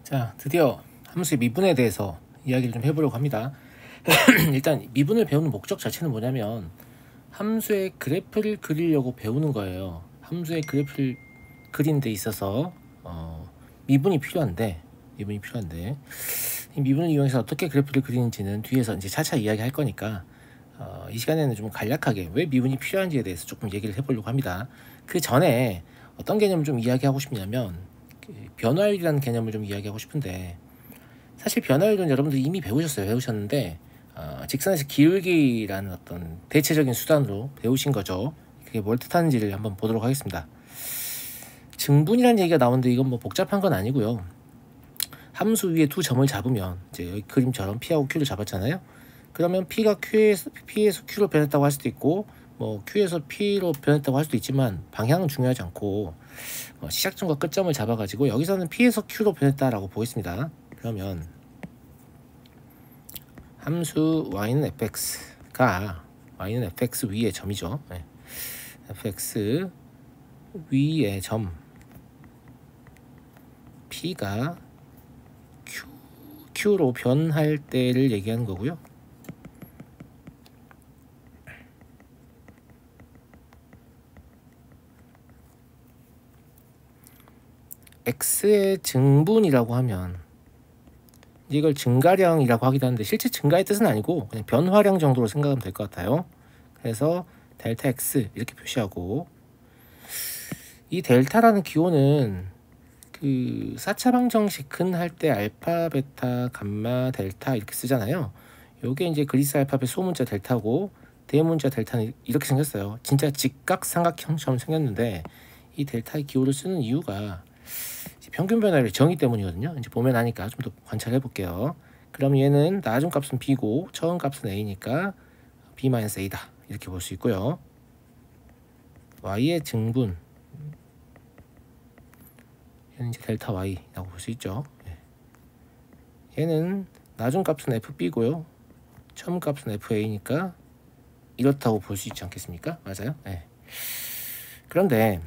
자, 드디어 함수의 미분에 대해서 이야기를 좀 해보려고 합니다. 일단 미분을 배우는 목적 자체는 뭐냐면 함수의 그래프를 그리려고 배우는 거예요. 함수의 그래프를 그리는 데 있어서 미분이 필요한데 이 미분을 이용해서 어떻게 그래프를 그리는지는 뒤에서 이제 차차 이야기할 거니까 이 시간에는 좀 간략하게 왜 미분이 필요한지에 대해서 조금 얘기를 해보려고 합니다. 그 전에 어떤 개념을 좀 이야기하고 싶냐면 변화율이라는 개념을 좀 이야기하고 싶은데, 사실 변화율은 여러분들 이미 배우셨는데 직선에서 기울기라는 어떤 대체적인 수단으로 배우신 거죠. 그게 뭘 뜻하는지를 한번 보도록 하겠습니다. 증분이라는 얘기가 나오는데 이건 뭐 복잡한 건 아니고요. 함수 위에 두 점을 잡으면 이제 여기 그림처럼 P하고 Q를 잡았잖아요. 그러면 P가 P에서 Q로 변했다고 할 수도 있고 뭐 Q에서 P로 변했다고 할 수도 있지만 방향은 중요하지 않고 시작점과 끝점을 잡아가지고 여기서는 P에서 Q로 변했다라고 보겠습니다. 그러면 함수 y는 fx가 y는 fx 위의 점이죠. 네. fx 위의 점 P가 Q로 변할 때를 얘기하는 거고요. x의 증분이라고 하면 이걸 증가량이라고 하기도 하는데 실제 증가의 뜻은 아니고 그냥 변화량 정도로 생각하면 될 것 같아요. 그래서 델타 x 이렇게 표시하고, 이 델타라는 기호는 그 4차 방정식은 할 때 알파, 베타, 감마, 델타 이렇게 쓰잖아요. 요게 이제 그리스 알파벳 소문자 델타고 대문자 델타는 이렇게 생겼어요. 진짜 직각삼각형처럼 생겼는데 이 델타의 기호를 쓰는 이유가 평균 변화율의 정의 때문이거든요. 이제 보면 하니까 좀 더 관찰해 볼게요. 그럼 얘는 나중 값은 b고 처음 값은 a니까 b-a다 이렇게 볼 수 있고요. y의 증분 얘는 이제 델타 y라고 볼 수 있죠. 얘는 나중 값은 fb고요 처음 값은 fa니까 이렇다고 볼 수 있지 않겠습니까? 맞아요? 네. 그런데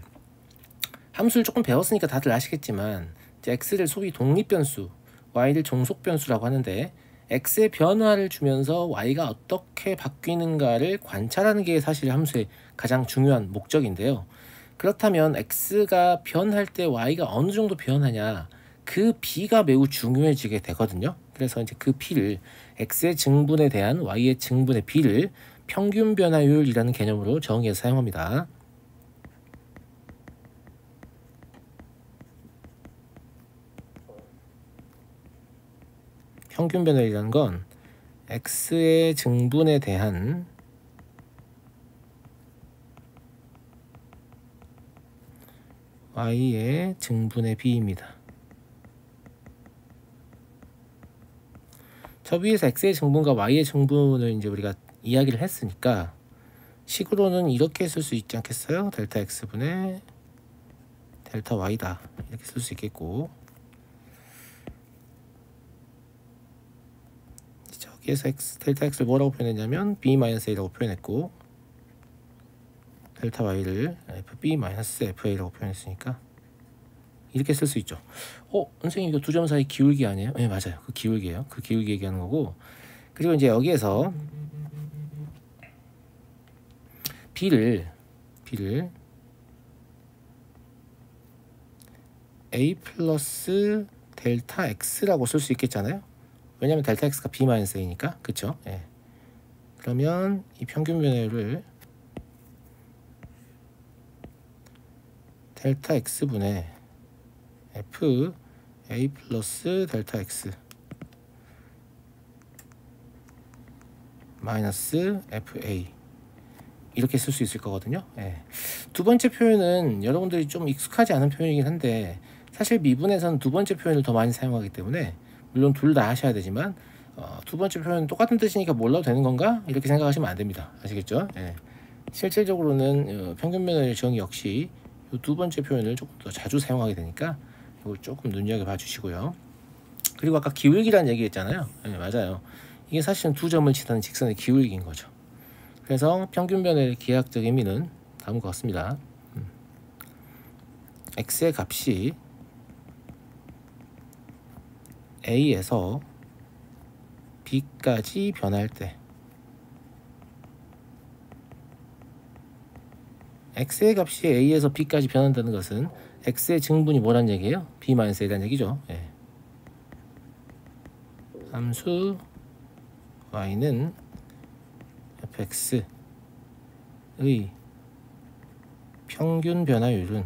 함수를 조금 배웠으니까 다들 아시겠지만 이제 x를 소위 독립변수, y를 종속변수라고 하는데 x의 변화를 주면서 y가 어떻게 바뀌는가를 관찰하는 게 사실 함수의 가장 중요한 목적인데요. 그렇다면 x가 변할 때 y가 어느 정도 변하냐, 그 b가 매우 중요해지게 되거든요. 그래서 이제 그 b를 x의 증분에 대한 y의 증분의 b를 평균 변화율이라는 개념으로 정의해서 사용합니다. 평균 변화율이라는 건 x의 증분에 대한 y의 증분의 b입니다. 저 위에서 x의 증분과 y의 증분을 이제 우리가 이야기를 했으니까 식으로는 이렇게 쓸 수 있지 않겠어요? 델타 x분의 델타 y다 이렇게 쓸 수 있겠고, 저기에서 델타 x를 뭐라고 표현했냐면 b-a라고 표현했고 델타 y를 fb-fa라고 표현했으니까 이렇게 쓸 수 있죠. 선생님 이거 두 점 사이 기울기 아니에요? 네, 맞아요. 그 기울기예요. 그 기울기 얘기하는 거고, 그리고 이제 여기에서 b를 a 플러스 델타 x라고 쓸 수 있겠잖아요. 왜냐면 델타 x가 b-a니까. 그쵸? 예. 그러면 이 평균 변화율을 델타 x분의 f a 플러스 델타 x 마이너스 fa 이렇게 쓸 수 있을 거거든요. 예. 두 번째 표현은 여러분들이 좀 익숙하지 않은 표현이긴 한데 사실 미분에서는 두 번째 표현을 더 많이 사용하기 때문에 물론 둘 다 하셔야 되지만 두 번째 표현은 똑같은 뜻이니까 몰라도 되는 건가? 이렇게 생각하시면 안 됩니다. 아시겠죠? 예. 실질적으로는 평균 변화율 정의 역시 이 두 번째 표현을 조금 더 자주 사용하게 되니까 이걸 조금 눈여겨봐 주시고요. 그리고 아까 기울기란 얘기했잖아요. 네, 맞아요. 이게 사실은 두 점을 치는 직선의 기울기인 거죠. 그래서 평균 변화의 기하학적 의미는 다음과 같습니다. x의 값이 A에서 B까지 변할 때 X의 값이 A에서 B까지 변한다는 것은 X의 증분이 뭐란 얘기예요? B-A라는 얘기죠. 예. 함수 Y는 fx의 평균 변화율은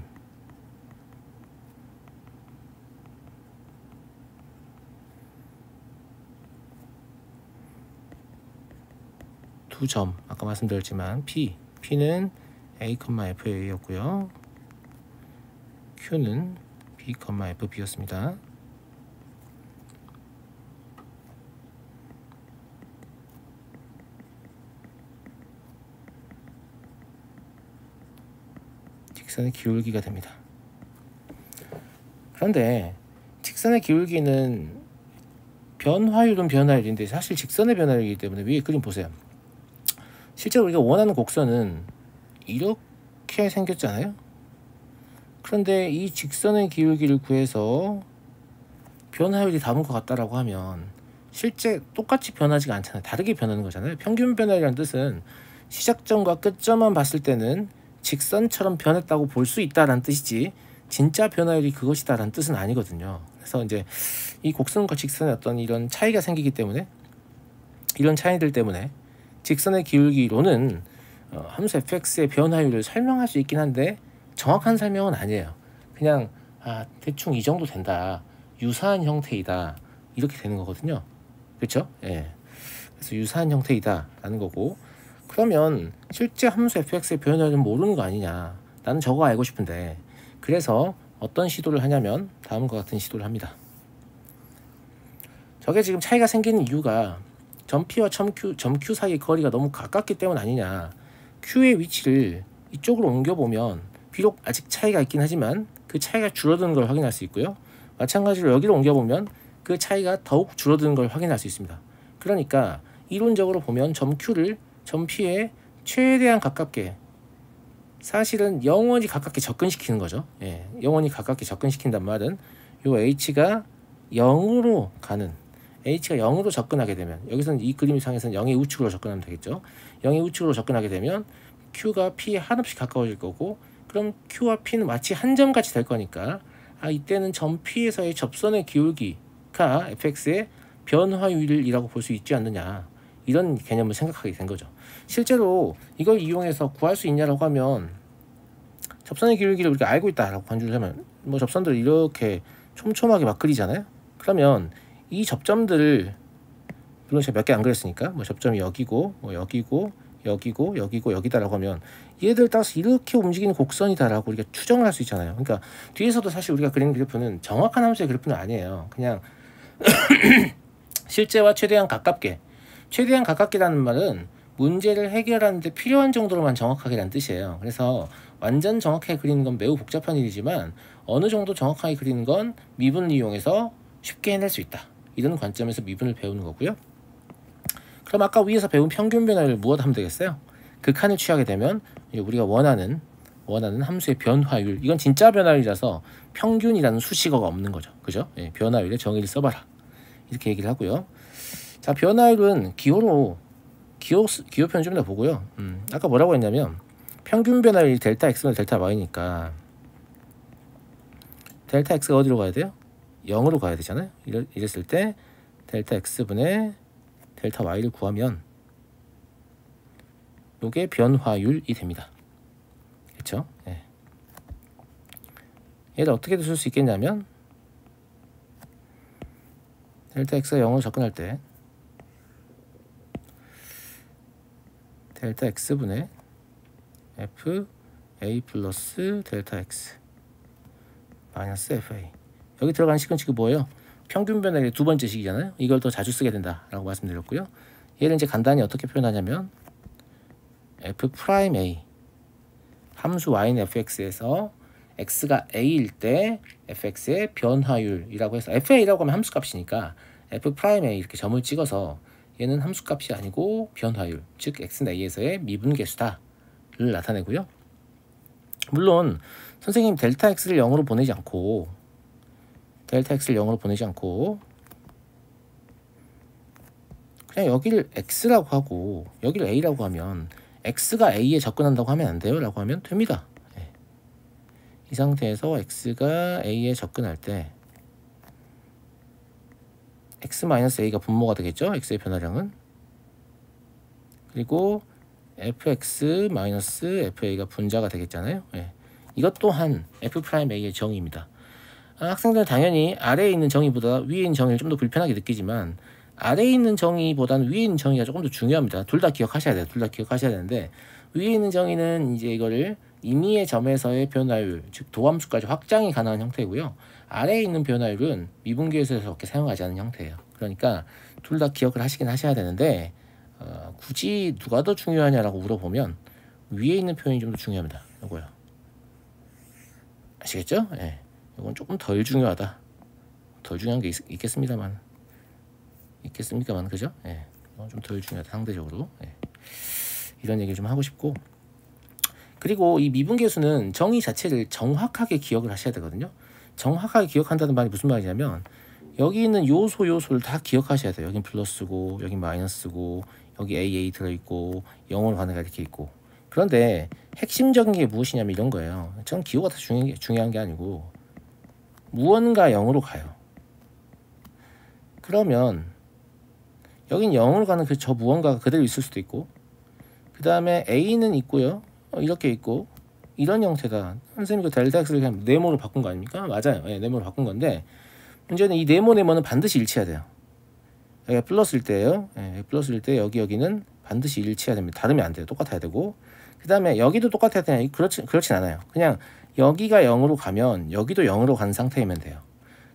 두 점, 아까 말씀드렸지만 P는 A,FA였고요. Q는 B, FB였습니다. 직선의 기울기가 됩니다. 그런데 직선의 기울기는 변화율은 변화율인데 사실 직선의 변화율이기 때문에 위에 그림 보세요. 실제로 우리가 원하는 곡선은 이렇게 생겼잖아요. 그런데 이 직선의 기울기를 구해서 변화율이 다른 것 같다라고 하면 실제 똑같이 변하지가 않잖아요. 다르게 변하는 거잖아요. 평균 변화율이라는 뜻은 시작점과 끝점만 봤을 때는 직선처럼 변했다고 볼 수 있다라는 뜻이지 진짜 변화율이 그것이다라는 뜻은 아니거든요. 그래서 이제 이 곡선과 직선의 어떤 이런 차이가 생기기 때문에 이런 차이들 때문에 직선의 기울기로는 함수 fx의 변화율을 설명할 수 있긴 한데 정확한 설명은 아니에요. 그냥 대충 이 정도 된다, 유사한 형태이다 이렇게 되는 거거든요. 그렇죠? 예. 그래서 유사한 형태이다 라는 거고, 그러면 실제 함수 fx의 변화율은 모르는 거 아니냐, 나는 저거 알고 싶은데. 그래서 어떤 시도를 하냐면 다음과 같은 시도를 합니다. 저게 지금 차이가 생기는 이유가 점 P와 점 Q 사이의 거리가 너무 가깝기 때문 아니냐. Q의 위치를 이쪽으로 옮겨보면 비록 아직 차이가 있긴 하지만 그 차이가 줄어드는 걸 확인할 수 있고요. 마찬가지로 여기로 옮겨보면 그 차이가 더욱 줄어드는 걸 확인할 수 있습니다. 그러니까 이론적으로 보면 점 Q를 점 P에 최대한 가깝게, 사실은 영원히 가깝게 접근시키는 거죠. 예, 영원히 가깝게 접근시킨단 말은 요 H가 0으로 가는, H가 0으로 접근하게 되면, 여기서는 이 그림상에서는 0의 우측으로 접근하면 되겠죠. 0의 우측으로 접근하게 되면 Q가 P에 한없이 가까워질 거고, 그럼 Q와 P는 마치 한 점같이 될 거니까 이때는 점 P에서의 접선의 기울기가 fx의 변화율이라고 볼 수 있지 않느냐, 이런 개념을 생각하게 된 거죠. 실제로 이걸 이용해서 구할 수 있냐라고 하면 접선의 기울기를 우리가 알고 있다라고 간주를 하면 뭐 접선들을 이렇게 촘촘하게 막 그리잖아요. 그러면 이 접점들을, 물론 제가 몇 개 안 그렸으니까 뭐 접점이 여기고 뭐 여기고 여기고 여기고 여기다라고 하면 얘들 따라서 이렇게 움직이는 곡선이다라고 우리가 추정을 할 수 있잖아요. 그러니까 뒤에서도 사실 우리가 그리는 그래프는 정확한 함수의 그래프는 아니에요. 그냥 실제와 최대한 가깝게, 최대한 가깝게라는 말은 문제를 해결하는데 필요한 정도로만 정확하게라는 뜻이에요. 그래서 완전 정확하게 그리는 건 매우 복잡한 일이지만 어느 정도 정확하게 그리는 건 미분을 이용해서 쉽게 해낼 수 있다, 이런 관점에서 미분을 배우는 거고요. 그럼 아까 위에서 배운 평균 변화율을 무엇 하면 되겠어요? 극한을 취하게 되면 우리가 원하는 함수의 변화율, 이건 진짜 변화율이라서 평균이라는 수식어가 없는 거죠. 그죠? 예, 변화율의 정의를 써봐라, 이렇게 얘기를 하고요. 자, 변화율은 기호 표현 좀 더 보고요. 아까 뭐라고 했냐면 평균 변화율이 델타 x분의 델타 y니까 델타 x가 어디로 가야 돼요? 0으로 가야 되잖아요. 이랬을 때 델타 x분의 델타 y를 구하면 이게 변화율이 됩니다. 그렇죠? 예. 얘를 어떻게 쓸 수 있겠냐면 델타 x가 0으로 접근할 때 델타 x분의 fa 플러스 델타 x 마이너스 fa, 여기 들어가는 식은 지금 뭐예요? 평균 변화율의 두 번째 식이잖아요. 이걸 더 자주 쓰게 된다라고 말씀드렸고요. 얘를 이제 간단히 어떻게 표현하냐면 f'A, 함수 y는 fx에서 x가 a일 때 fx의 변화율이라고 해서 fa라고 하면 함수값이니까 f'A 이렇게 점을 찍어서 얘는 함수값이 아니고 변화율, 즉 x는 a에서의 미분계수다를 나타내고요. 물론 선생님 델타 x를 0으로 보내지 않고 그냥 여기를 x라고 하고 여기를 a라고 하면 x가 a에 접근한다고 하면 안 돼요? 라고 하면 됩니다. 예. 이 상태에서 x가 a에 접근할 때 x-a가 분모가 되겠죠? x의 변화량은. 그리고 fx-fa가 분자가 되겠잖아요. 예. 이것 또한 f'a의 정의입니다. 학생들은 당연히 아래에 있는 정의보다 위에 있는 정의를 좀 더 불편하게 느끼지만 아래에 있는 정의보다는 위에 있는 정의가 조금 더 중요합니다. 둘 다 기억하셔야 돼요. 둘 다 기억하셔야 되는데 위에 있는 정의는 이제 이거를 임의의 점에서의 변화율, 즉 도함수까지 확장이 가능한 형태고요. 아래에 있는 변화율은 미분계에서 그렇게 사용하지 않는 형태예요. 그러니까 둘 다 기억을 하시긴 하셔야 되는데 굳이 누가 더 중요하냐라고 물어보면 위에 있는 표현이 좀 더 중요합니다. 이거요. 아시겠죠? 예. 이건 조금 덜 중요하다. 덜 중요한 게 있겠습니다만. 그죠? 예. 좀 덜 중요하다. 상대적으로. 예. 이런 얘기를 좀 하고 싶고. 그리고 이 미분계수는 정의 자체를 정확하게 기억을 하셔야 되거든요. 정확하게 기억한다는 말이 무슨 말이냐면 여기 있는 요소를 다 기억하셔야 돼요. 여긴 플러스고 여긴 마이너스고 여기 AA 들어있고 0으로 가는 게 이렇게 있고. 그런데 핵심적인 게 무엇이냐면 이런 거예요. 전 기호가 다 중요한 게 아니고 무언가 0으로 가요. 그러면 여긴 0으로 가는 그 저 무언가가 그대로 있을 수도 있고 그 다음에 A는 있고요. 이렇게 있고 이런 형태다. 선생님이 그 델타 X를 그냥 네모로 바꾼 거 아닙니까? 맞아요. 네, 네모로 바꾼 건데 문제는 이 네모는 반드시 일치해야 돼요. 여기가 플러스일 때예요. 네, 플러스일 때 여기는 반드시 일치해야 됩니다. 다르면 안 돼요. 똑같아야 되고 그 다음에 여기도 똑같아야 되냐? 그렇진 않아요. 그냥 여기가 0으로 가면 여기도 0으로 간 상태이면 돼요.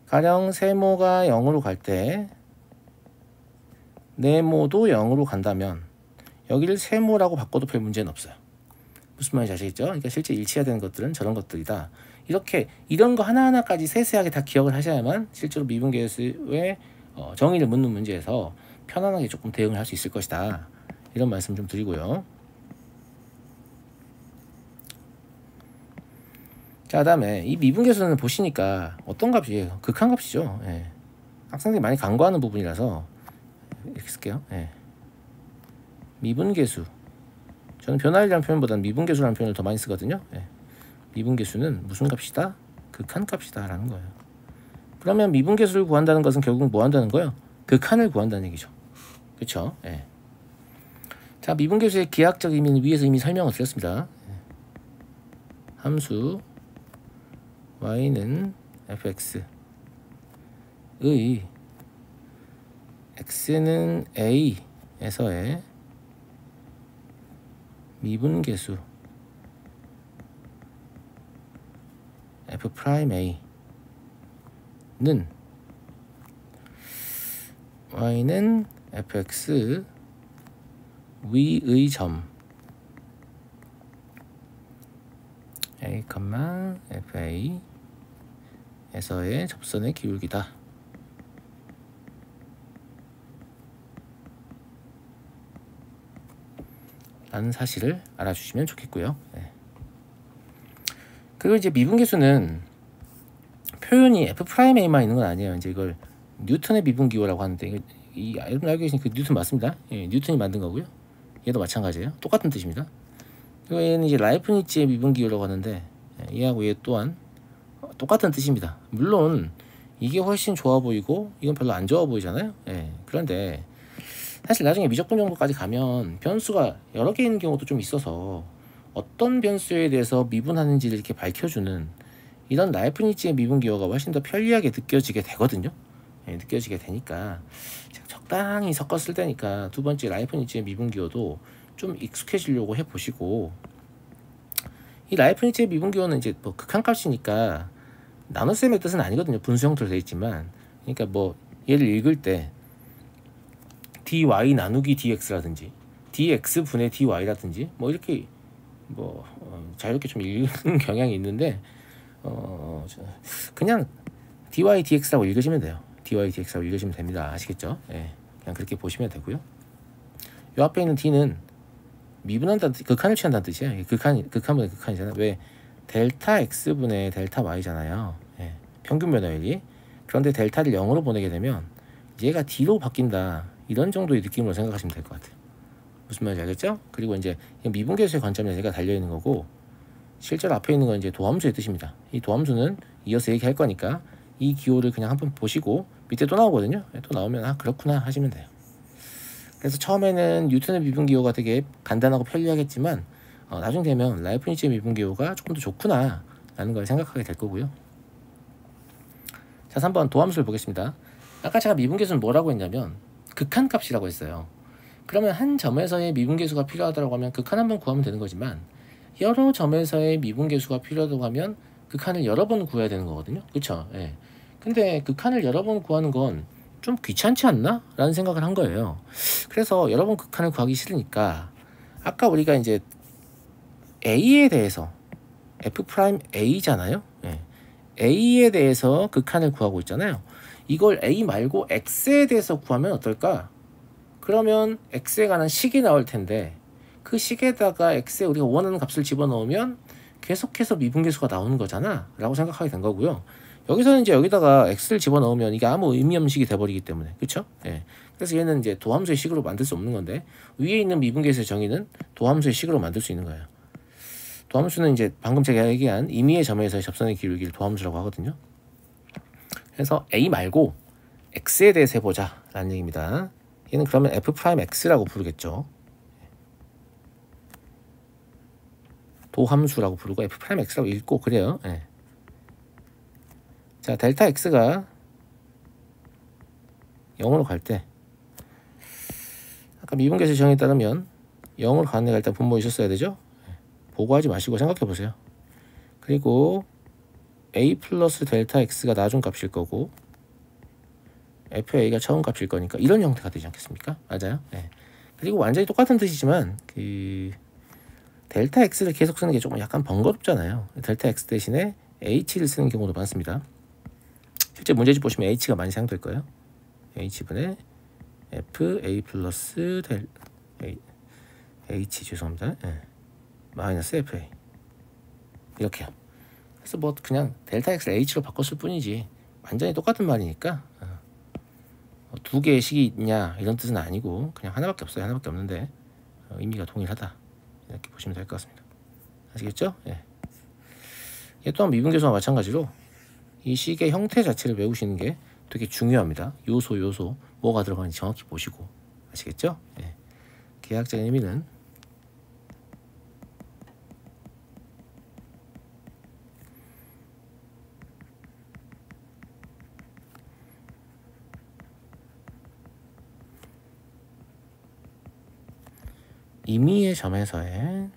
가령 세모가 0으로 갈 때 네모도 0으로 간다면 여기를 세모라고 바꿔도 별 문제는 없어요. 무슨 말인지 아시겠죠? 그러니까 실제 일치해야 되는 것들은 저런 것들이다. 이렇게 이런 거 하나하나까지 세세하게 다 기억을 하셔야만 실제로 미분계수의 정의를 묻는 문제에서 편안하게 조금 대응을 할 수 있을 것이다. 이런 말씀 좀 드리고요. 자, 다음에 이 미분계수는 보시니까 어떤 값이에요? 극한값이죠. 예. 학생들이 많이 간과하는 부분이라서 이렇게 쓸게요. 예. 미분계수. 저는 변화율이라는 표현보다는 미분계수라는 표현을 더 많이 쓰거든요. 예. 미분계수는 무슨 값이다? 극한값이다 라는 거예요. 그러면 미분계수를 구한다는 것은 결국 뭐 한다는 거예요? 극한을 구한다는 얘기죠. 그렇죠? 예. 자, 미분계수의 기하학적 의미는 위에서 이미 설명을 드렸습니다. 예. 함수 y는 fx의 x는 a에서의 미분계수 f'a는 y는 fx 위의 점 a, fa 에서의 접선의 기울기다. 라는 사실을 알아주시면 좋겠고요. 네. 그리고 이제 미분계수는 표현이 f'a만 있는 건 아니에요. 이제 이걸 뉴턴의 미분기호라고 하는데 여러분 알고 계신 그 뉴턴 맞습니다. 예, 뉴턴이 만든 거고요. 얘도 마찬가지예요. 똑같은 뜻입니다. 그리고 얘는 이제 라이프니츠의 미분기호라고 하는데 얘하고 얘 또한 똑같은 뜻입니다. 물론 이게 훨씬 좋아 보이고 이건 별로 안 좋아 보이잖아요. 예, 그런데 사실 나중에 미적분 정도까지 가면 변수가 여러 개 있는 경우도 좀 있어서 어떤 변수에 대해서 미분하는지를 이렇게 밝혀주는 이런 라이프니츠의 미분기호가 훨씬 더 편리하게 느껴지게 되거든요. 예, 느껴지게 되니까 적당히 섞었을 때니까 두 번째 라이프니츠의 미분기호도 좀 익숙해지려고 해보시고 이 라이프니츠의 미분기호는 이제 뭐 극한값이니까 나눗셈의 뜻은 아니거든요. 분수 형태로 되어 있지만 그러니까 뭐 얘를 읽을 때 dy 나누기 dx라든지 dx 분의 dy라든지 뭐 이렇게 뭐 자유롭게 좀 읽는 경향이 있는데 그냥 dy dx라고 읽으시면 돼요. dy dx라고 읽으시면 됩니다. 아시겠죠? 예, 그냥 그렇게 보시면 되고요. 요 앞에 있는 d는 미분한다는 극한을 취한다는 뜻이에요. 극한분의 극한이잖아요. 왜 델타 x분의 델타 y잖아요. 예, 평균 변화율이. 그런데 델타를 0으로 보내게 되면 얘가 d로 바뀐다. 이런 정도의 느낌으로 생각하시면 될 것 같아요. 무슨 말인지 알겠죠? 그리고 이제 미분계수의 관점에서 얘가 달려있는 거고, 실제로 앞에 있는 건 이제 도함수의 뜻입니다. 이 도함수는 이어서 얘기할 거니까 이 기호를 그냥 한번 보시고 밑에 또 나오거든요. 또 나오면 아 그렇구나 하시면 돼요. 그래서 처음에는 뉴턴의 미분기호가 되게 간단하고 편리하겠지만 나중 되면 라이프니츠의 미분기호가 조금 더 좋구나 라는 걸 생각하게 될 거고요. 자, 3번 도함수를 보겠습니다. 아까 제가 미분계수는 뭐라고 했냐면 극한값이라고 했어요. 그러면 한 점에서의 미분계수가 필요하다고 하면 극한 한번 구하면 되는 거지만, 여러 점에서의 미분계수가 필요하다고 하면 극한을 여러 번 구해야 되는 거거든요. 그쵸? 예. 근데 극한을 여러 번 구하는 건 좀 귀찮지 않나? 라는 생각을 한 거예요. 그래서 여러 번 극한을 구하기 싫으니까, 아까 우리가 이제 A에 대해서 F'A잖아요. 예. A에 대해서 극한을 구하고 있잖아요. 이걸 A 말고 X에 대해서 구하면 어떨까? 그러면 X에 관한 식이 나올 텐데, 그 식에다가 X에 우리가 원하는 값을 집어넣으면 계속해서 미분계수가 나오는 거잖아 라고 생각하게 된 거고요. 여기서는 이제 여기다가 X를 집어넣으면 이게 아무 의미 없는 식이 돼버리기 때문에, 그쵸? 예. 그래서 얘는 이제 도함수의 식으로 만들 수 없는 건데, 위에 있는 미분계수의 정의는 도함수의 식으로 만들 수 있는 거예요. 도함수는 이제 방금 제가 얘기한 임의의 점에서의 접선의 기울기를 도함수라고 하거든요. 그래서 A 말고 X에 대해서 해보자 라는 얘기입니다. 얘는 그러면 F'X라고 부르겠죠. 도함수라고 부르고 F'X라고 읽고 그래요. 예. 자, 델타 X가 0으로 갈 때, 아까 미분계수 정의에 따르면 0으로 가는 애가 일단 분모에 있었어야 되죠. 보고하지 마시고 생각해 보세요. 그리고 A 플러스 델타 X가 나중 값일 거고 FA가 처음 값일 거니까 이런 형태가 되지 않겠습니까? 맞아요. 네. 그리고 완전히 똑같은 뜻이지만 그 델타 X를 계속 쓰는 게 조금 약간 번거롭잖아요. 델타 X 대신에 H를 쓰는 경우도 많습니다. 실제 문제집 보시면 H가 많이 사용될 거예요. H분의 FA 플러스 H 죄송합니다. 네. 마이너스 FA 이렇게요. 그래서 뭐 그냥 델타 X를 H로 바꿨을 뿐이지 완전히 똑같은 말이니까 두 개의 식이 있냐 이런 뜻은 아니고 그냥 하나밖에 없어요. 하나밖에 없는데 의미가 동일하다 이렇게 보시면 될 것 같습니다. 아시겠죠? 예. 얘 또한 미분계수와 마찬가지로 이 식의 형태 자체를 외우시는 게 되게 중요합니다. 요소 뭐가 들어가는지 정확히 보시고 아시겠죠? 예. 계약적인 의미는 임의의 점에서의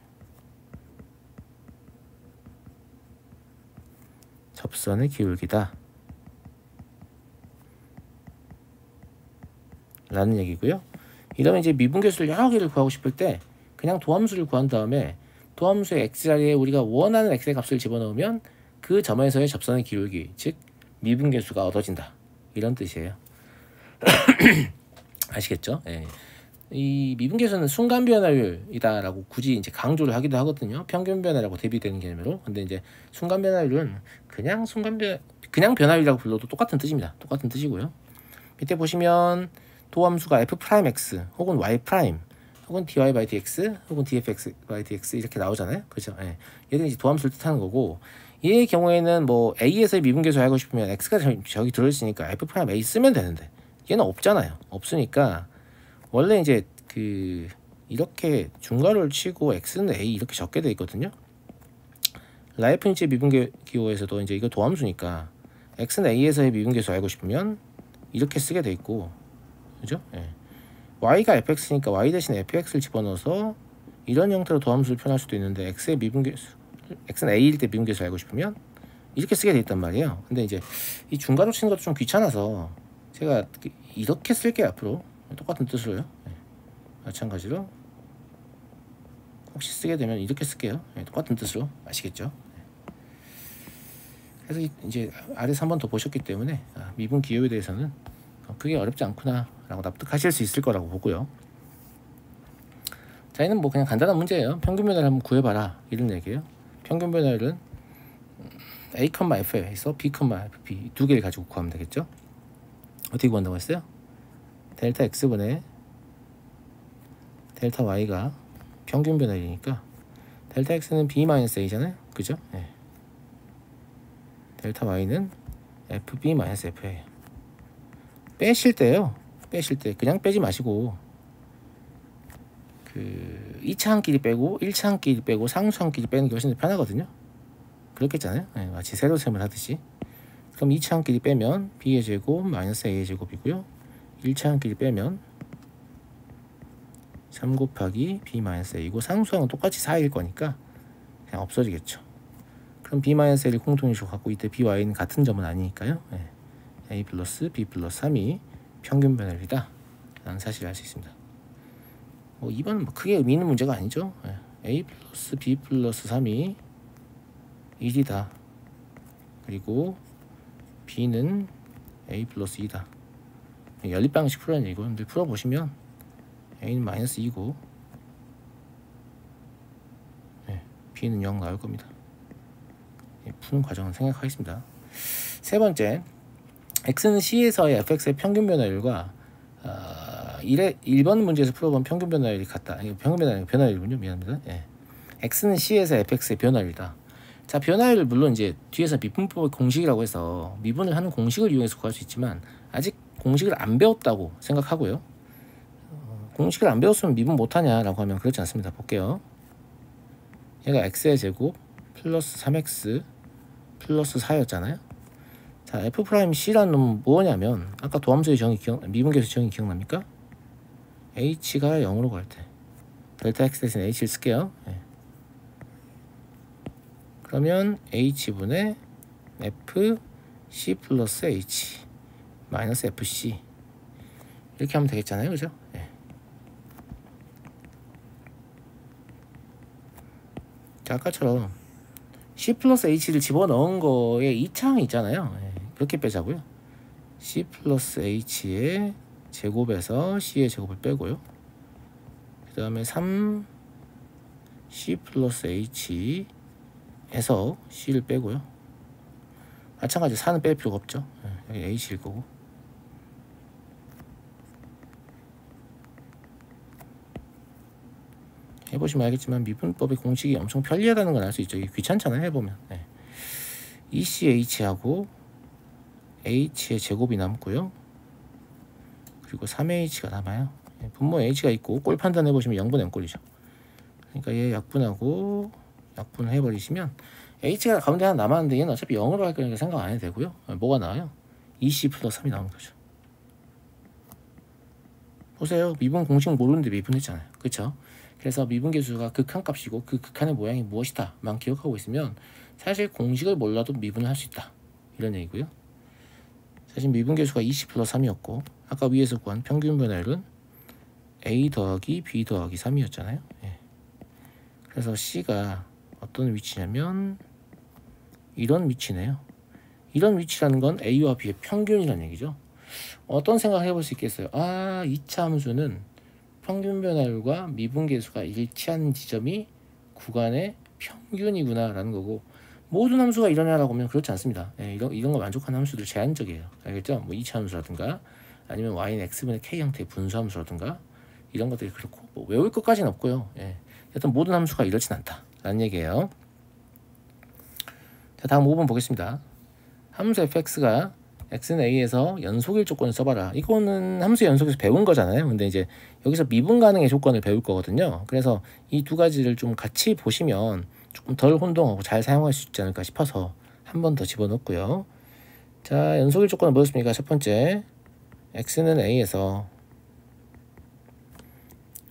접선의 기울기다 라는 얘기고요. 이러면 이제 미분계수를 여러 개를 구하고 싶을 때 그냥 도함수를 구한 다음에 도함수의 x자리에 우리가 원하는 x의 값을 집어넣으면 그 점에서의 접선의 기울기, 즉 미분계수가 얻어진다 이런 뜻이에요. 아시겠죠? 예. 이 미분계수는 순간 변화율이다라고 굳이 이제 강조를 하기도 하거든요. 평균 변화라고 대비되는 개념으로. 근데 이제 순간 변화율은 그냥 변화율이라고 불러도 똑같은 뜻입니다. 똑같은 뜻이고요. 밑에 보시면 도함수가 F'X 혹은 Y' 혹은 dy by dx 혹은 dfx by dx 이렇게 나오잖아요. 그죠? 예. 얘는 이제 도함수를 뜻하는 거고, 얘의 경우에는 뭐 A에서의 미분계수 알고 싶으면 X가 저기 들어있으니까 F'A 쓰면 되는데 얘는 없잖아요. 없으니까 원래 이제 그 이렇게 중괄호를 치고 x는 a 이렇게 적게 돼 있거든요. 라이프니츠 미분계기호에서도 이제 이거 도함수니까 x는 a에서의 미분계수 알고 싶으면 이렇게 쓰게 돼 있고, 그죠? 예. y가 fx니까 y 대신에 fx를 집어넣어서 이런 형태로 도함수를 표현할 수도 있는데 x의 미분계수, x는 a일 때 미분계수 알고 싶으면 이렇게 쓰게 돼 있단 말이에요. 근데 이제 이 중괄호 치는 것도 좀 귀찮아서 제가 이렇게 쓸게요. 앞으로 똑같은 뜻으로요. 네. 마찬가지로 혹시 쓰게 되면 이렇게 쓸게요. 네, 똑같은 뜻으로. 아시겠죠? 네. 그래서 이제 아래서 한 번 더 보셨기 때문에 미분 기호에 대해서는 그게 어렵지 않구나 라고 납득하실 수 있을 거라고 보고요. 자, 얘는 뭐 그냥 간단한 문제예요. 평균 변화를 한번 구해봐라 이런 얘기예요. 평균 변화율은 A, F에서 B, FB 두 개를 가지고 구하면 되겠죠. 어떻게 구한다고 했어요? 델타 x분의 델타 y가 평균 변화율이니까 델타 x는 b-a잖아요. 그죠? 네. 델타 y는 fb-fa예요. 빼실 때요. 빼실 때 그냥 빼지 마시고 그 2차 한 끼리 빼고 1차 한 끼리 빼고 상수 한 끼리 빼는 게 훨씬 더 편하거든요. 그렇겠잖아요. 네, 마치 세로셈을 하듯이. 그럼 2차 한 끼리 빼면 b의 제곱 마이너스 a의 제곱이고요. 1차 한 끼리 빼면 3 곱하기 b-a이고 상수항은 똑같이 4일 거니까 그냥 없어지겠죠. 그럼 b-a를 공통인수로 갖고 이때 by는 같은 점은 아니니까요. 네. a 플러스 b 플러스 3이 평균 변화율이다 라는 사실을 알 수 있습니다. 2번은 뭐 크게 의미 있는 문제가 아니죠. 네. a 플러스 b 플러스 3이 1이다. 그리고 b는 a 플러스 2다. 연립방식 풀어야 되고 근데 풀어보시면 a는 마이너스 2고 네, b는 0 나올 겁니다. 푸는 과정은 생각하겠습니다. 세 번째, x는 c에서의 fx의 평균 변화율과 1번 문제에서 풀어본 평균 변화율이 같다. 아니, 평균 변화율이군요. 미안합니다. 예. x는 c에서 fx의 변화율이다. 자, 변화율을 물론 이제 뒤에서 미분법의 공식이라고 해서 미분을 하는 공식을 이용해서 구할 수 있지만 아직 공식을 안 배웠다고 생각하고요. 공식을 안 배웠으면 미분 못하냐라고 하면 그렇지 않습니다. 볼게요. 얘가 x의 제곱 플러스 3x 플러스 4였잖아요. 자, f'C라는 놈은 뭐냐면 아까 도함수의 정의 미분계수 정의 기억납니까? h가 0으로 갈 때 델타 x 대신 h를 쓸게요. 네. 그러면 h분의 fc 플러스 h 마이너스 fc 이렇게 하면 되겠잖아요. 그죠? 네. 자, 아까처럼 c 플러스 h를 집어넣은 거에 2차항이 있잖아요. 네. 그렇게 빼자고요. c 플러스 h의 제곱에서 c의 제곱을 빼고요. 그 다음에 3 c 플러스 h에서 c를 빼고요. 마찬가지 4는 뺄 필요가 없죠. 여기 h일 거고. 해보시면 알겠지만 미분법의 공식이 엄청 편리하다는 걸 알 수 있죠. 이게 귀찮잖아요. 해보면. 네. ECH하고 H의 제곱이 남고요. 그리고 3H가 남아요. 분모 H가 있고 꼴 판단해보시면 0분의 0 꼴이죠. 그러니까 얘 약분하고 약분을 해버리시면 H가 가운데 하나 남았는데 얘는 어차피 0으로 할 거니까 생각 안 해도 되고요. 뭐가 나와요? EC 플러스 3이 나오는 거죠. 보세요. 미분 공식 모르는데 미분했잖아요. 그쵸? 그래서 미분계수가 극한값이고 그 극한의 모양이 무엇이다 만 기억하고 있으면 사실 공식을 몰라도 미분을 할 수 있다 이런 얘기고요. 사실 미분계수가 20 플러스 3이었고 아까 위에서 구한 평균 변화율은 a 더하기 b 더하기 3이었잖아요. 예. 그래서 c가 어떤 위치냐면 이런 위치네요. 이런 위치라는 건 a와 b의 평균이라는 얘기죠. 어떤 생각을 해볼 수 있겠어요? 아, 2차 함수는 평균 변화율과 미분계수가 일치하는 지점이 구간의 평균이구나 라는 거고 모든 함수가 이러냐라고 하면 그렇지 않습니다. 예, 이런 거 만족하는 함수들 제한적이에요. 알겠죠? 뭐 2차 함수라든가 아니면 y는 x분의 k 형태의 분수 함수라든가 이런 것들이 그렇고 뭐 외울 것까지는 없고요. 예. 여튼 모든 함수가 이렇진 않다 라는 얘기예요. 자, 다음 5번 보겠습니다. 함수 fx가 x는 a에서 연속일 조건을 써봐라. 이거는 함수 연속에서 배운 거잖아요. 근데 이제 여기서 미분 가능의 조건을 배울 거거든요. 그래서 이 두 가지를 좀 같이 보시면 조금 덜 혼동하고 잘 사용할 수 있지 않을까 싶어서 한 번 더 집어넣고요. 자, 연속일 조건은 뭐였습니까? 첫 번째, x는 a에서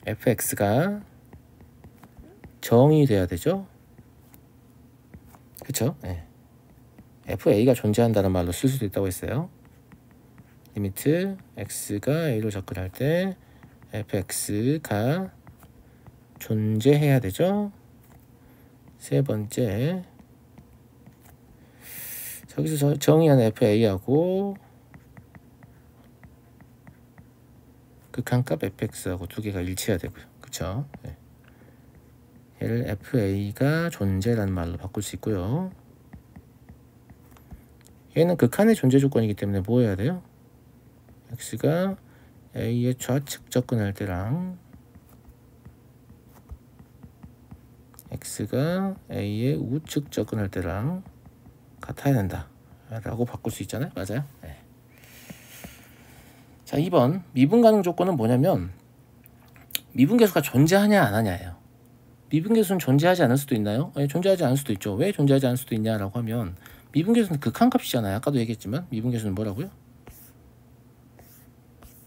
fx가 정이 돼야 되죠. 그쵸? 네. fa가 존재한다는 말로 쓸 수도 있다고 했어요. 리미트 x가 a로 접근할 때 fx가 존재해야 되죠. 세 번째, 저기서 정의한 fa하고 극한값 fx하고 두 개가 일치해야 되고요. 그쵸? 네. 얘를 fa가 존재라는 말로 바꿀 수 있고요. 얘는 극한의 존재 조건이기 때문에 뭐 해야 돼요? x가 A의 좌측 접근할 때랑 X가 A의 우측 접근할 때랑 같아야 된다 라고 바꿀 수 있잖아요. 맞아요. 네. 자, 2번 미분 가능 조건은 뭐냐면 미분계수가 존재하냐 안 하냐예요. 미분계수는 존재하지 않을 수도 있나요? 네, 존재하지 않을 수도 있죠. 왜 존재하지 않을 수도 있냐라고 하면 미분계수는 극한값이잖아요. 아까도 얘기했지만 미분계수는 뭐라고요?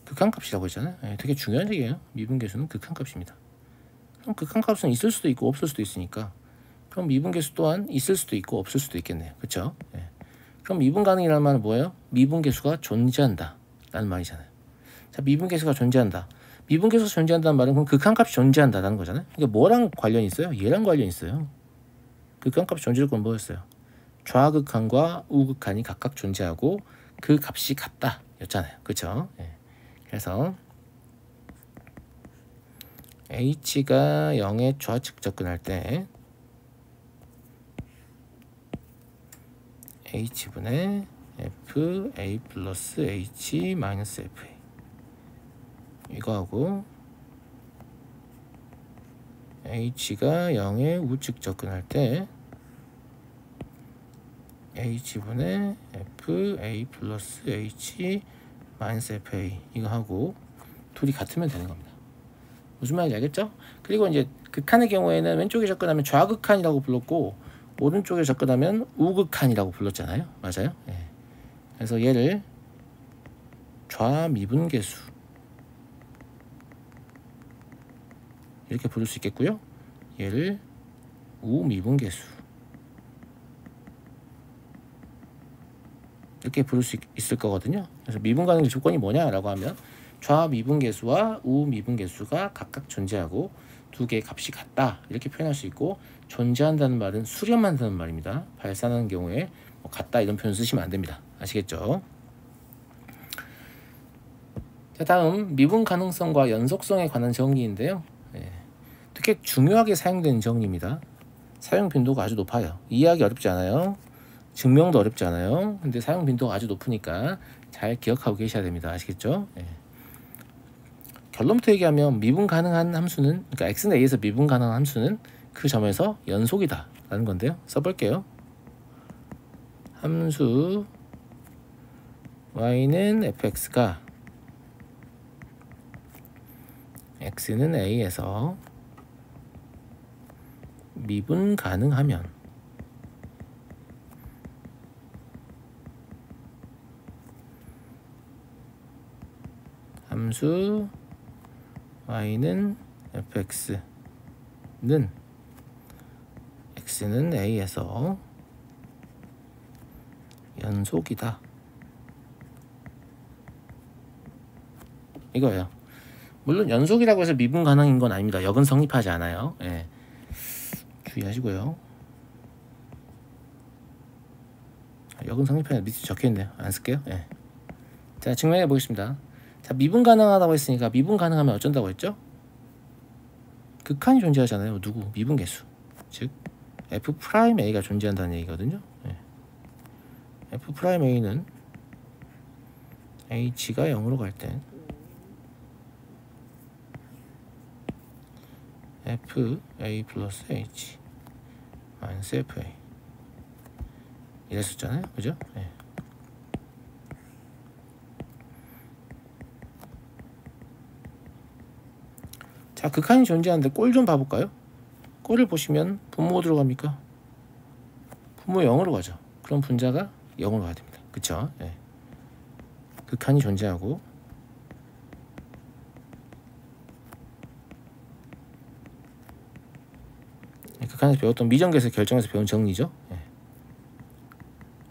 극한값이라고 했잖아요. 네, 되게 중요한 얘기예요. 미분계수는 극한값입니다. 그럼 극한값은 있을 수도 있고 없을 수도 있으니까 그럼 미분계수 또한 있을 수도 있고 없을 수도 있겠네요. 그렇죠? 네. 그럼 미분 가능이라는 말은 뭐예요? 미분계수가 존재한다 라는 말이잖아요. 자, 미분계수가 존재한다. 미분계수가 존재한다는 말은 그럼 극한값이 존재한다라는 거잖아요. 이게 뭐랑 관련이 있어요? 얘랑 관련이 있어요. 극한값이 존재할 건 뭐였어요? 좌극한과 우극한이 각각 존재하고 그 값이 같다 였잖아요. 그렇죠? 네. 그래서 h가 0의 좌측 접근할 때 h분의 fa 플러스 h 마이너스 fa 이거하고 h가 0의 우측 접근할 때 h분의 fa 플러스 h 마이너스 fa 이거하고 둘이 같으면 되는 겁니다. 무슨 말인지 알겠죠? 그리고 이제 극한의 경우에는 왼쪽에 접근하면 좌극한이라고 불렀고 오른쪽에 접근하면 우극한이라고 불렀잖아요. 맞아요? 네. 그래서 얘를 좌미분계수 이렇게 부를 수 있겠고요. 얘를 우미분계수 이렇게 부를 수 있을 거거든요. 그래서 미분 가능의 조건이 뭐냐라고 하면 좌미분계수와 우미분계수가 각각 존재하고 두 개의 값이 같다 이렇게 표현할 수 있고 존재한다는 말은 수렴한다는 말입니다. 발산하는 경우에 뭐 같다 이런 표현 쓰시면 안 됩니다. 아시겠죠? 자, 다음 미분 가능성과 연속성에 관한 정리인데요. 네. 되게 중요하게 사용되는 정리입니다. 사용 빈도가 아주 높아요. 이해하기 어렵지 않아요. 증명도 어렵지 않아요. 근데 사용 빈도가 아주 높으니까 잘 기억하고 계셔야 됩니다. 아시겠죠? 네. 결론부터 얘기하면 미분 가능한 함수는 그러니까 x는 a에서 미분 가능한 함수는 그 점에서 연속이다 라는 건데요. 써볼게요. 함수 y는 fx가 x는 a에서 미분 가능하면 함수 y는 fx는 x는 a에서 연속이다 이거예요. 물론 연속이라고 해서 미분 가능인 건 아닙니다. 역은 성립하지 않아요. 예. 주의하시고요. 역은 성립하는 밑에 적혀있네요. 안 쓸게요. 예. 자, 증명해 보겠습니다. 자, 미분 가능하다고 했으니까 미분 가능하면 어쩐다고 했죠? 극한이 존재하잖아요. 누구? 미분계수. 즉 f'a가 존재한다는 얘기거든요. 예. f'a는 h가 0으로 갈 때 fa 플러스 h 마이너스 fa 이랬었잖아요. 그죠? 예. 자, 극한이 존재하는데 꼴 좀 봐볼까요? 꼴을 보시면 분모 어디로 갑니까? 분모 0으로 가죠. 그럼 분자가 0으로 가야 됩니다. 그쵸? 예. 극한이 존재하고 극한에서 배웠던 미정계에서 결정해서 배운 정리죠. 예.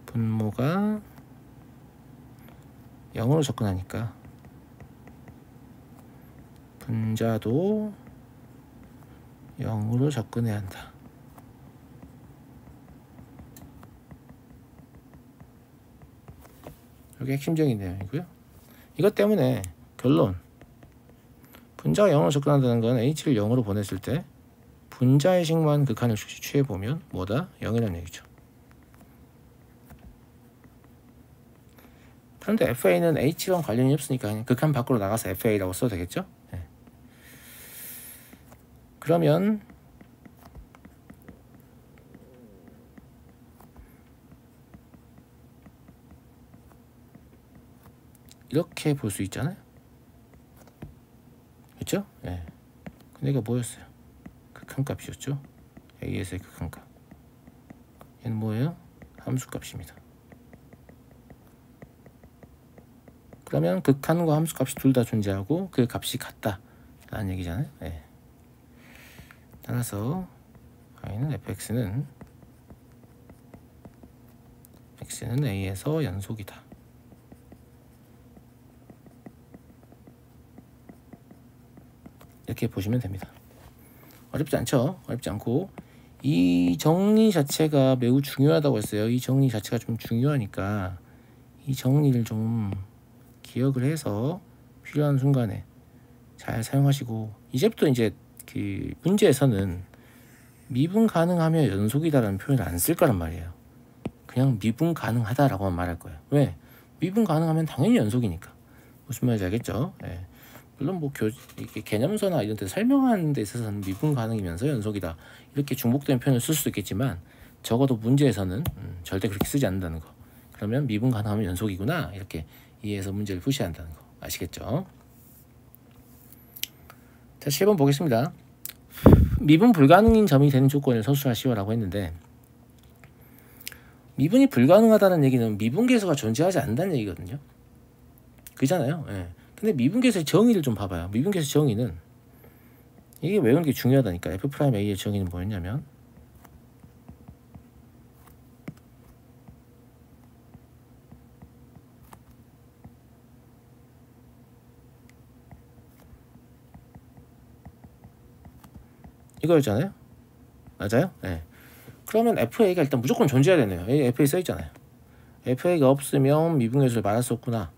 분모가 0으로 접근하니까 분자도 0으로 접근해야 한다. 이게 핵심적인 내용이고요. 이것 때문에 결론 분자가 0으로 접근한다는 건 h를 0으로 보냈을 때 분자의 식만 극한을 취해보면 뭐다? 0이라는 얘기죠. 그런데 FA는 H랑 관련이 없으니까 그냥 극한 밖으로 나가서 FA라고 써도 되겠죠? 네. 그러면 이렇게 볼 수 있잖아요. 그렇죠? 네. 근데 이거 뭐였어요? 극한값이었죠? AS의 극한값. 얘는 뭐예요? 함수값입니다. 그러면 극한과 함수값이 둘 다 존재하고 그 값이 같다 라는 얘기잖아요. 네. 따라서 y는 fx는 x는 a에서 연속이다. 이렇게 보시면 됩니다. 어렵지 않죠? 어렵지 않고 이 정리 자체가 매우 중요하다고 했어요. 이 정리 자체가 좀 중요하니까 이 정리를 좀 기억을 해서 필요한 순간에 잘 사용하시고 이제부터 이제 그 문제에서는 미분 가능하며 연속이다라는 표현을 안 쓸 거란 말이에요. 그냥 미분 가능하다라고만 말할 거예요. 왜? 미분 가능하면 당연히 연속이니까. 무슨 말인지 알겠죠? 예. 물론 뭐 개념서나 이런 데 설명하는 데 있어서는 미분 가능이면서 연속이다 이렇게 중복된 표현을 쓸 수도 있겠지만 적어도 문제에서는 절대 그렇게 쓰지 않는다는 거. 그러면 미분 가능하면 연속이구나 이렇게 이해해서 문제를 푸셔야 한다는 거 아시겠죠? 자, 7번 보겠습니다. 미분 불가능인 점이 되는 조건을 서술하시오라고 했는데 미분이 불가능하다는 얘기는 미분계수가 존재하지 않는다는 얘기거든요. 그잖아요. 예. 근데 미분계수의 정의를 좀 봐봐요. 미분계수 정의는 이게 외우는 게 중요하다니까. F'A의 정의는 뭐였냐면 이거였잖아요. 맞아요? 네. 그러면 FA가 일단 무조건 존재해야 되네요. 여기 FA 써있잖아요. FA가 없으면 미분계수를 말할 수 없구나.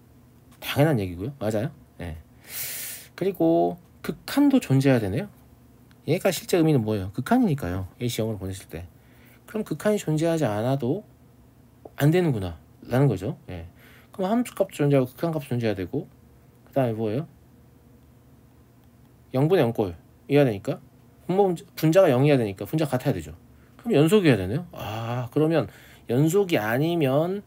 당연한 얘기고요. 맞아요? 네. 그리고 극한도 존재해야 되네요. 얘가 실제 의미는 뭐예요? 극한이니까요. A시형으로 보냈을 때. 그럼 극한이 존재하지 않아도 안 되는구나 라는 거죠. 예. 그럼 함수값 존재하고 극한값 존재해야 되고 그 다음에 뭐예요? 0분의 0꼴 이어야 되니까 분자가 0이어야 되니까 분자가 같아야 되죠. 그럼 연속이어야 되네요. 아, 그러면 연속이 아니면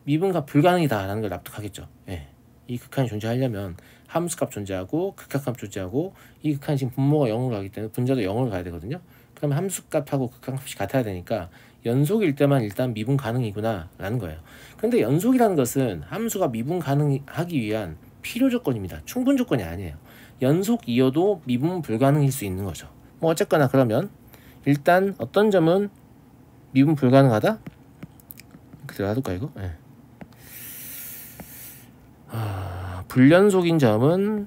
미분값 불가능이다 라는 걸 납득하겠죠. 예. 이 극한이 존재하려면 함수값 존재하고 극한값 존재하고 이 극한이 지금 분모가 0으로 가기 때문에 분자도 0으로 가야 되거든요. 그럼 함수값하고 극한값이 같아야 되니까 연속일 때만 일단 미분 가능이구나 라는 거예요. 그런데 연속이라는 것은 함수가 미분 가능하기 위한 필요 조건입니다. 충분 조건이 아니에요. 연속이어도 미분 불가능일 수 있는 거죠. 뭐 어쨌거나 그러면 일단 어떤 점은 미분 불가능하다? 그대로 놔둘까 이거? 네. 불연속인 점은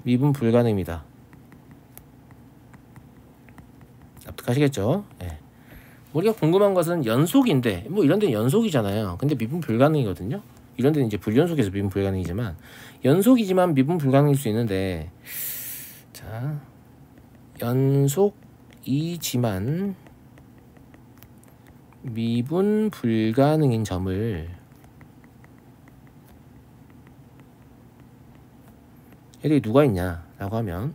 미분 불가능입니다. 납득하시겠죠? 네. 우리가 궁금한 것은 연속인데 뭐 이런 데는 연속이잖아요. 근데 미분 불가능이거든요. 이런 데는 이제 불연속에서 미분 불가능이지만 연속이지만 미분 불가능일 수 있는데 자 연속이지만 미분 불가능인 점을 여기 누가 있냐라고 하면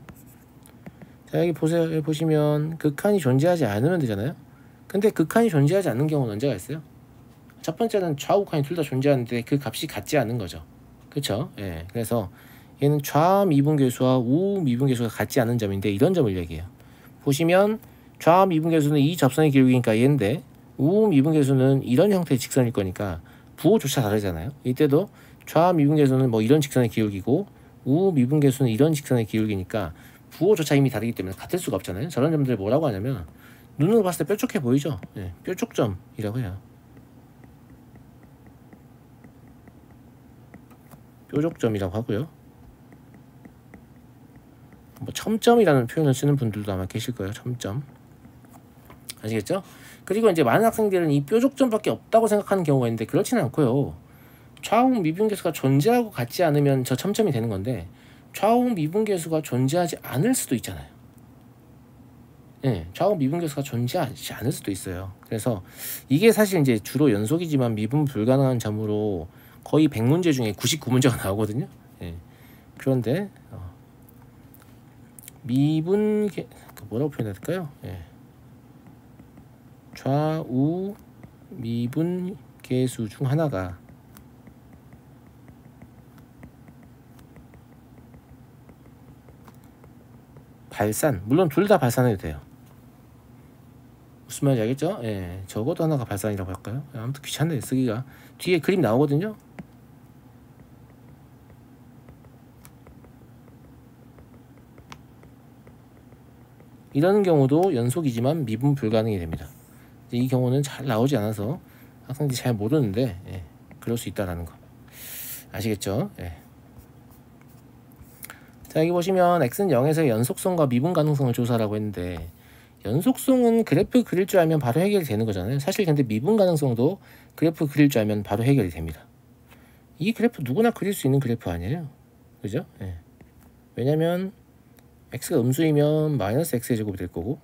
자 여기 보세요. 여기 보시면 극한이 존재하지 않으면 되잖아요. 근데 극한이 존재하지 않는 경우는 언제가 있어요? 첫 번째는 좌우극한이 둘 다 존재하는데 그 값이 같지 않은 거죠. 그렇죠? 예. 그래서 얘는 좌미분계수와 우미분계수가 같지 않은 점인데 이런 점을 얘기해요. 보시면 좌미분계수는 이 접선의 기울기니까 얘인데 우미분계수는 이런 형태의 직선일 거니까 부호조차 다르잖아요. 이때도 좌미분계수는 뭐 이런 직선의 기울기고 우미분계수는 이런 직선의 기울기니까 부호조차 이미 다르기 때문에 같을 수가 없잖아요. 저런 점들 뭐라고 하냐면 눈으로 봤을 때 뾰족해 보이죠? 예, 뾰족점이라고 해요. 뾰족점이라고 하고요. 뭐 첨점이라는 표현을 쓰는 분들도 아마 계실 거예요. 첨점. 아시겠죠? 그리고 이제 많은 학생들은 이 뾰족점밖에 없다고 생각하는 경우가 있는데 그렇지는 않고요. 좌우 미분계수가 존재하고 같지 않으면 저 첨점이 되는 건데 좌우 미분계수가 존재하지 않을 수도 있잖아요. 예, 좌우 미분계수가 존재하지 않을 수도 있어요. 그래서 이게 사실 이제 주로 연속이지만 미분 불가능한 점으로 거의 100문제 중에 99문제가 나오거든요. 예. 그런데 미분계 뭐라고 표현해야 될까요? 예. 좌우 미분계수 중 하나가 발산, 물론 둘 다 발산해도 돼요. 무슨 말인지 알겠죠? 예, 적어도 하나가 발산이라고 할까요? 아무튼 귀찮네 쓰기가. 뒤에 그림 나오거든요. 이런 경우도 연속이지만 미분 불가능이 됩니다. 이 경우는 잘 나오지 않아서 학생들이 잘 모르는데, 예, 그럴 수 있다라는 거 아시겠죠? 예. 자, 여기 보시면 x는 0에서 연속성과 미분 가능성을 조사하라고 했는데, 연속성은 그래프 그릴 줄 알면 바로 해결이 되는 거잖아요. 사실 근데 미분 가능성도 그래프 그릴 줄 알면 바로 해결이 됩니다. 이 그래프 누구나 그릴 수 있는 그래프 아니에요, 그죠? 예. 왜냐면 x가 음수이면 마이너스 x의 제곱이 될 거고,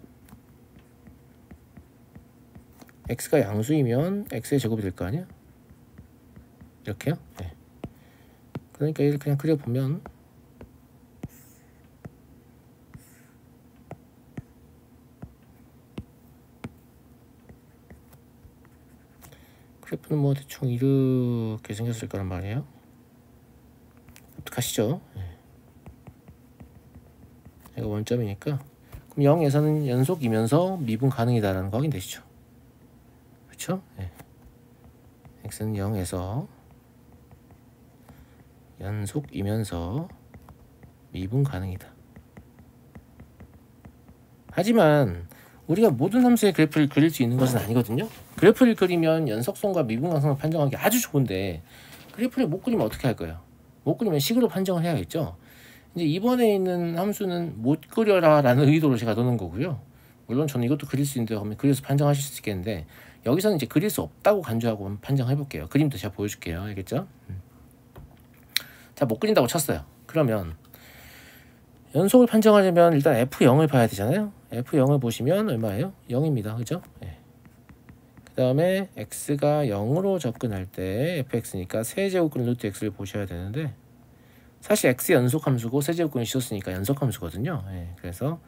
x가 양수이면 x의 제곱이 될 거 아니야? 이렇게요? 예. 그러니까 이렇게 그냥 그려보면 그래프는 뭐 대충 이렇게 생겼을 거란 말이에요. 어떡하시죠? 이거 원점이니까, 그럼 0에서는 연속이면서 미분 가능이다라는 거 확인되시죠? 그렇죠? 네. x는 0에서 연속이면서 미분 가능이다. 하지만 우리가 모든 함수의 그래프를 그릴 수 있는 것은 아니거든요. 그래프를 그리면 연속성과 미분 가능성을 판정하기 아주 좋은데, 그래프를 못 그리면 어떻게 할 거예요? 못 그리면 식으로 판정을 해야겠죠. 이제 이번에 있는 함수는 못 그려라 라는 의도로 제가 넣는 거고요. 물론 저는 이것도 그릴 수 있는데 그러면 그려서 판정하실 수 있겠는데, 여기서는 이제 그릴 수 없다고 간주하고 한번 판정해 볼게요. 그림도 제가 보여줄게요. 알겠죠? 자, 못 그린다고 쳤어요. 그러면 연속을 판정하려면 일단 F0을 봐야 되잖아요. F0을 보시면 얼마예요? 0입니다. 그죠? 네. 그 다음에 x가 0으로 접근할 때 fx니까 세제곱근 루트 x를 보셔야 되는데, 사실 x 연속함수고 세제곱근이 씌웠으니까 연속함수거든요. 네. 그래서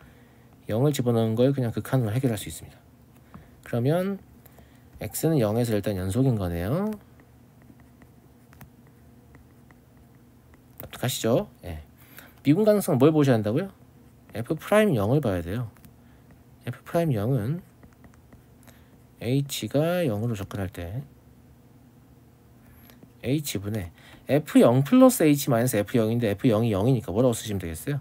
0을 집어넣은 걸 그냥 극한으로 해결할 수 있습니다. 그러면 x는 0에서 일단 연속인 거네요. 어떡하시죠? 네. 미분 가능성은 뭘 보셔야 한다고요? f'0을 봐야 돼요. f'0은 h가 0으로 접근할 때 h분의 f0 플러스 h 마이너스 f0인데 f0이 0이니까 뭐라고 쓰시면 되겠어요?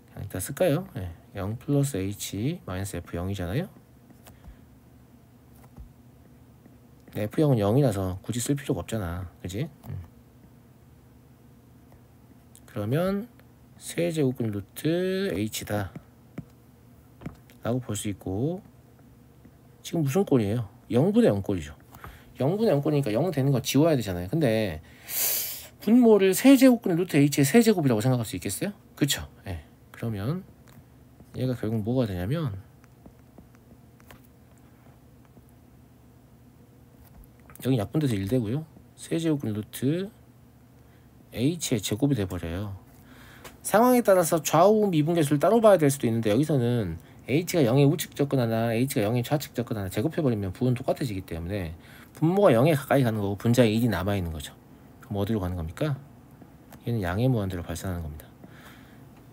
그냥 일단 쓸까요? 네. 0 플러스 h 마이너스 f0이잖아요. f0은 0이라서 굳이 쓸 필요가 없잖아, 그지? 그러면 세제곱근 루트 h다 라고 볼 수 있고, 지금 무슨 꼴이에요? 0분의 0 꼴이죠. 0분의 0 꼴이니까 0 되는 거 지워야 되잖아요. 근데 분모를 세제곱근 루트 h의 세제곱이라고 생각할 수 있겠어요? 그쵸? 예. 그러면 얘가 결국 뭐가 되냐면, 여기 약분돼서 1되고요. 세제곱근 루트 h의 제곱이 돼버려요. 상황에 따라서 좌우 미분계수를 따로 봐야 될 수도 있는데, 여기서는 h가 0의 우측 접근하나 h가 0의 좌측 접근하나 제곱해버리면 부은 똑같아지기 때문에 분모가 0에 가까이 가는 거고 분자에 1이 남아있는 거죠. 그럼 어디로 가는 겁니까? 얘는 양의 무한대로 발산하는 겁니다.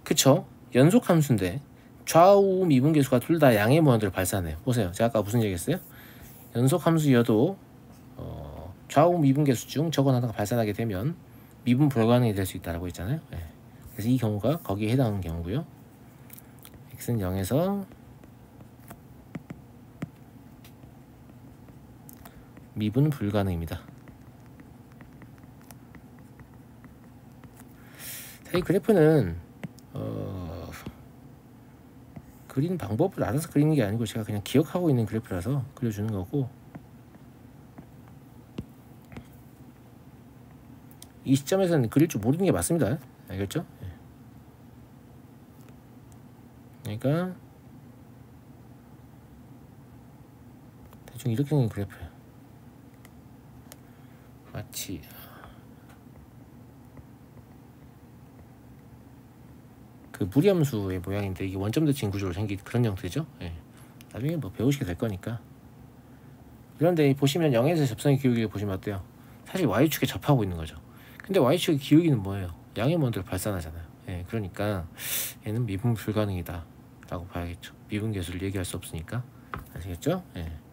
그쵸? 연속함수인데 좌우 미분계수가 둘 다 양의 무한대로 발산해요. 보세요. 제가 아까 무슨 얘기했어요? 연속함수여도 좌우 미분계수 중 저건 하나가 발산하게 되면 미분 불가능이 될 수 있다고 했잖아요. 네. 그래서 이 경우가 거기에 해당하는 경우고요. x는 0에서 미분 불가능입니다. 자, 이 그래프는 그리는 방법을 알아서 그리는 게 아니고 제가 그냥 기억하고 있는 그래프라서 그려주는 거고, 이 시점에서는 그릴 줄 모르는 게 맞습니다. 알겠죠? 그러니까 대충 이렇게 생긴 그래프예요. 마치 그 무리함수의 모양인데 이게 원점 대칭 구조로 생긴 그런 형태죠. 예. 나중에 뭐 배우시게 될 거니까. 그런데 보시면 0에서 접선의 기울기를 보시면 어때요? 사실 y축에 접하고 있는 거죠. 근데 y축의 기울기는 뭐예요? 양의 먼지를 발산하잖아요. 예, 그러니까 얘는 미분 불가능이다 라고 봐야겠죠. 미분 계수를 얘기할 수 없으니까. 아시겠죠? 예.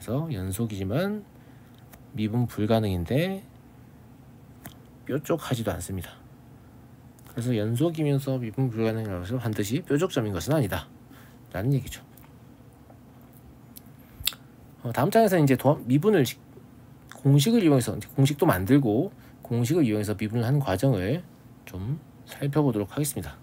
그래서 연속이지만 미분 불가능인데 뾰족하지도 않습니다. 그래서 연속이면서 미분 불가능이라고 해서 반드시 뾰족점인 것은 아니다 라는 얘기죠. 다음 장에서는 이제 미분을 공식을 이용해서 공식도 만들고 공식을 이용해서 미분을 하는 과정을 좀 살펴보도록 하겠습니다.